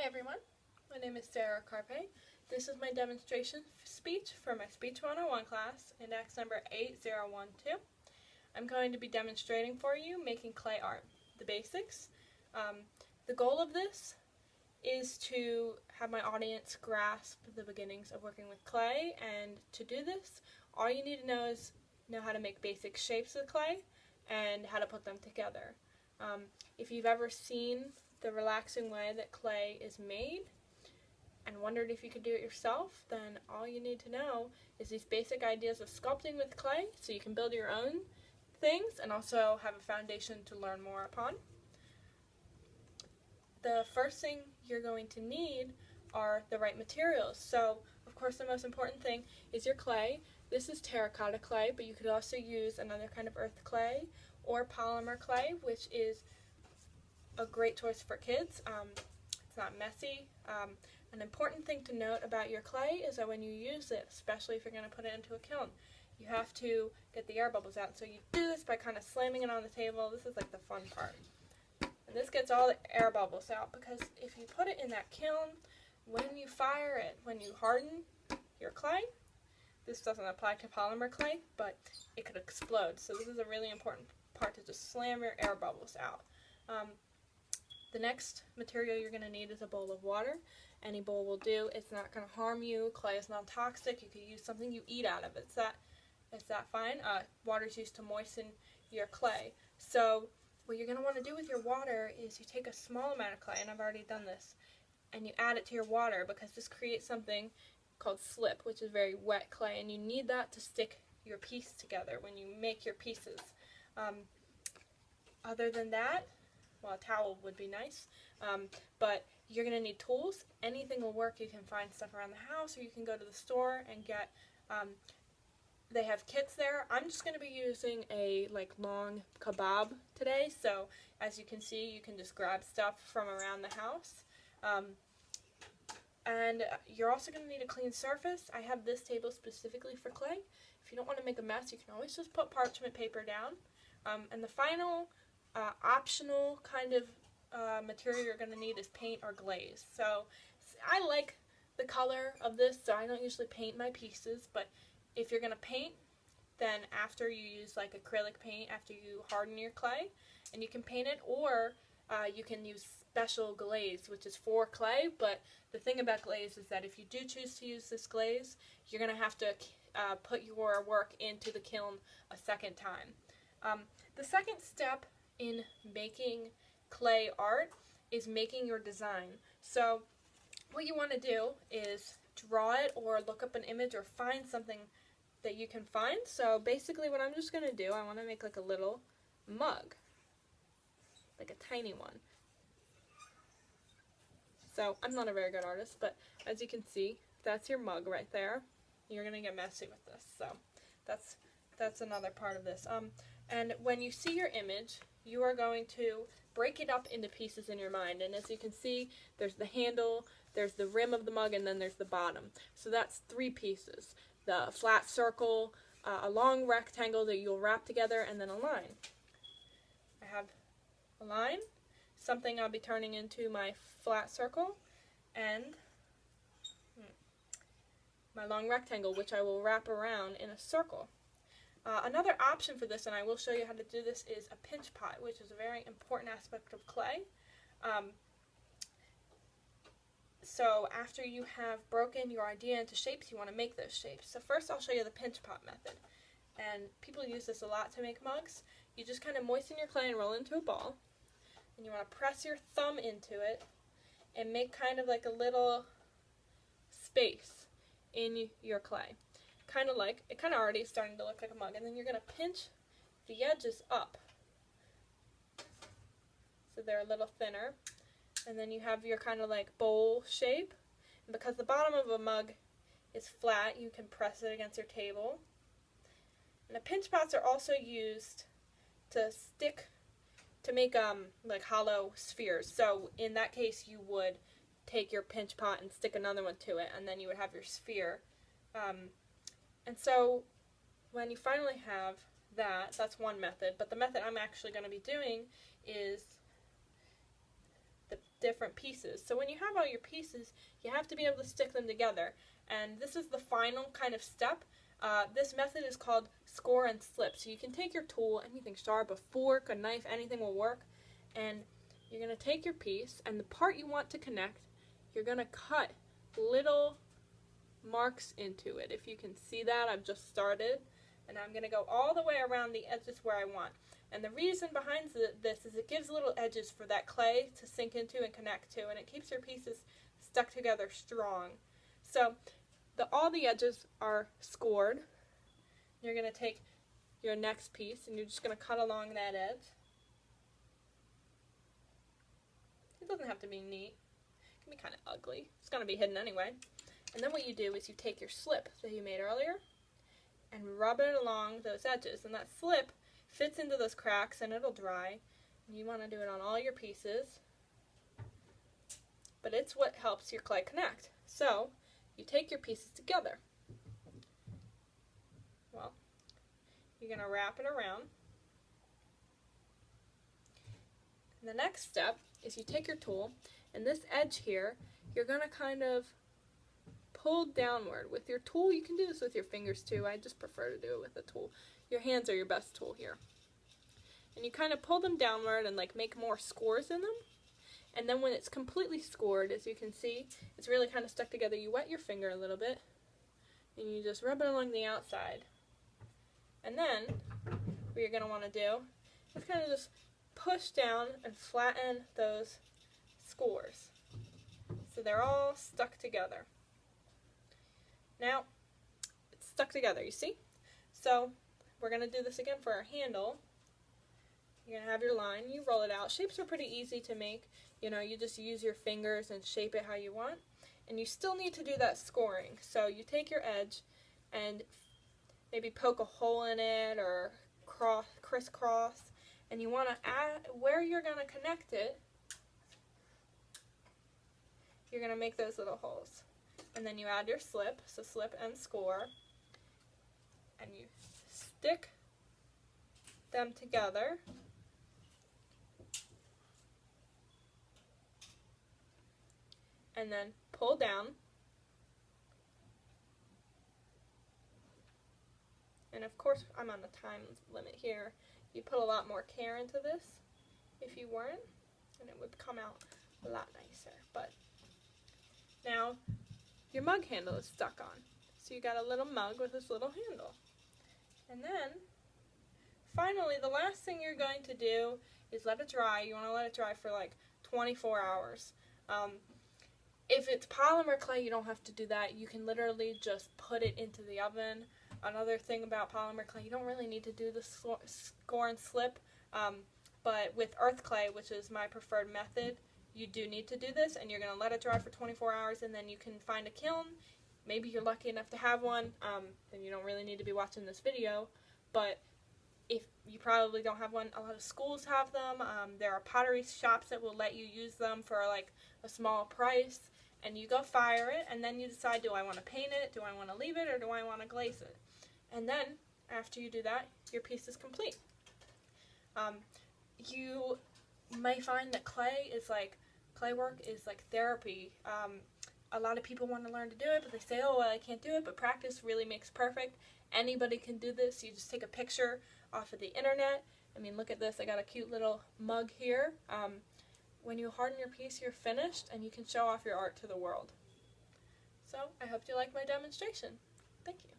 everyone, my name is Sarah Carpe. This is my demonstration speech for my Speech 101 class, index number 8012. I'm going to be demonstrating for you making clay art, the basics. The goal of this is to have my audience grasp the beginnings of working with clay, and to do this, all you need to know is how to make basic shapes with clay and how to put them together. If you've ever seen the relaxing way that clay is made and wondered if you could do it yourself, then all you need to know is these basic ideas of sculpting with clay so you can build your own things and also have a foundation to learn more upon. The first thing you're going to need are the right materials. So, of course, the most important thing is your clay. This is terracotta clay, but you could also use another kind of earth clay or polymer clay, which is a great choice for kids. It's not messy. An important thing to note about your clay is that when you use it, especially if you're going to put it into a kiln, you have to get the air bubbles out. So you do this by kind of slamming it on the table. This is like the fun part. And this gets all the air bubbles out, because if you put it in that kiln, when you fire it, when you harden your clay, this doesn't apply to polymer clay, but it could explode. So this is a really important part, to just slam your air bubbles out. The next material you're going to need is a bowl of water. Any bowl will do. It's not going to harm you. Clay is non-toxic. You could use something you eat out of it. Is that fine? Water is used to moisten your clay. So what you're going to want to do with your water is you take a small amount of clay, and I've already done this, and you add it to your water, because this creates something called slip, which is very wet clay, and you need that to stick your piece together when you make your pieces. Other than that, well, a towel would be nice, but you're going to need tools. Anything will work. You can find stuff around the house, or you can go to the store and get, they have kits there. I'm just going to be using a long kebab today, so as you can see, you can just grab stuff from around the house. And you're also going to need a clean surface. I have this table specifically for clay. If you don't want to make a mess, you can always just put parchment paper down. And the final optional kind of material you're going to need is paint or glaze. So I like the color of this, so I don't usually paint my pieces, but if you're going to paint, then after you use acrylic paint, after you harden your clay, and you can paint it, or you can use special glaze, which is for clay. But the thing about glaze is that if you do choose to use this glaze, you're going to have to put your work into the kiln a second time. The second step in making clay art is making your design. So what you want to do is draw it, or look up an image, or find something that you can find. So basically what I'm just going to do, I want to make a little mug, like a tiny one. So I'm not a very good artist, but as you can see, that's your mug right there. You're going to get messy with this, so that's another part of this. And when you see your image, you are going to break it up into pieces in your mind. And as you can see, there's the handle, there's the rim of the mug, and then there's the bottom. So that's 3 pieces. The flat circle, a long rectangle that you'll wrap together, and then a line. I have a line, something I'll be turning into my flat circle, and my long rectangle, which I will wrap around in a circle. Another option for this, and I will show you how to do this, is a pinch pot, which is a very important aspect of clay. So after you have broken your idea into shapes, you want to make those shapes. So first I'll show you the pinch pot method. And people use this a lot to make mugs. You just kind of moisten your clay and roll into a ball. And you want to press your thumb into it and make kind of like a little space in your clay. It kind of already is starting to look like a mug. And then you're going to pinch the edges up so they're a little thinner. And then you have your kind of bowl shape. And because the bottom of a mug is flat, you can press it against your table. And the pinch pots are also used to make hollow spheres. So in that case, you would take your pinch pot and stick another one to it, and then you would have your sphere. And so when you finally have that's one method. But the method I'm actually going to be doing is different pieces. So when you have all your pieces, you have to be able to stick them together. And this is the final kind of step. This method is called score and slip. So you can take your tool, anything sharp, a fork, a knife, anything will work. And you're going to take your piece, and the part you want to connect, you're going to cut little marks into it. If you can see that, I've just started. And I'm going to go all the way around the edges where I want. And the reason behind this is it gives little edges for that clay to sink into and connect to, and it keeps your pieces stuck together strong. So all the edges are scored. You're going to take your next piece and you're just going to cut along that edge. It doesn't have to be neat. It can be kind of ugly. It's going to be hidden anyway. And then what you do is you take your slip that you made earlier and rub it along those edges, and that slip fits into those cracks and it'll dry. And you want to do it on all your pieces, but it's what helps your clay connect. So you take your pieces together. Well, you're going to wrap it around. And the next step is you take your tool, and this edge here, you're going to kind of pull downward. With your tool, you can do this with your fingers too. I just prefer to do it with a tool. Your hands are your best tool here. And you kind of pull them downward and like make more scores in them. And then when it's completely scored, as you can see, it's really kind of stuck together. You wet your finger a little bit and you just rub it along the outside. And then what you're going to want to do is kind of just push down and flatten those scores so they're all stuck together. Now it's stuck together, you see? So we're going to do this again for our handle. You're going to have your line, you roll it out. Shapes are pretty easy to make. You know, you just use your fingers and shape it how you want. And you still need to do that scoring. So you take your edge and maybe poke a hole in it or crisscross. And you want to add, where you're going to connect it, you're going to make those little holes. And then you add your slip, so slip and score. And you stick them together. And then pull down. And of course, I'm on a time limit here. You put a lot more care into this if you weren't, and it would come out a lot nicer. But now your mug handle is stuck on. So you got a little mug with this little handle. And then finally, the last thing you're going to do is let it dry. You want to let it dry for like 24 hours. If it's polymer clay, you don't have to do that. You can literally just put it into the oven. Another thing about polymer clay, you don't really need to do the score and slip. But with earth clay, which is my preferred method, you do need to do this, and you're going to let it dry for 24 hours, and then you can find a kiln. Maybe you're lucky enough to have one, and you don't really need to be watching this video. But if you probably don't have one, a lot of schools have them. There are pottery shops that will let you use them for like a small price. And you go fire it, and then you decide, do I want to paint it, do I want to leave it, or do I want to glaze it? And then, after you do that, your piece is complete. You may find that clay work is like therapy. A lot of people want to learn to do it, but they say, oh, well, I can't do it, but practice really makes perfect. Anybody can do this. You just take a picture off of the internet. I mean, look at this. I got a cute little mug here. When you harden your piece, you're finished, and you can show off your art to the world. So, I hope you like my demonstration. Thank you.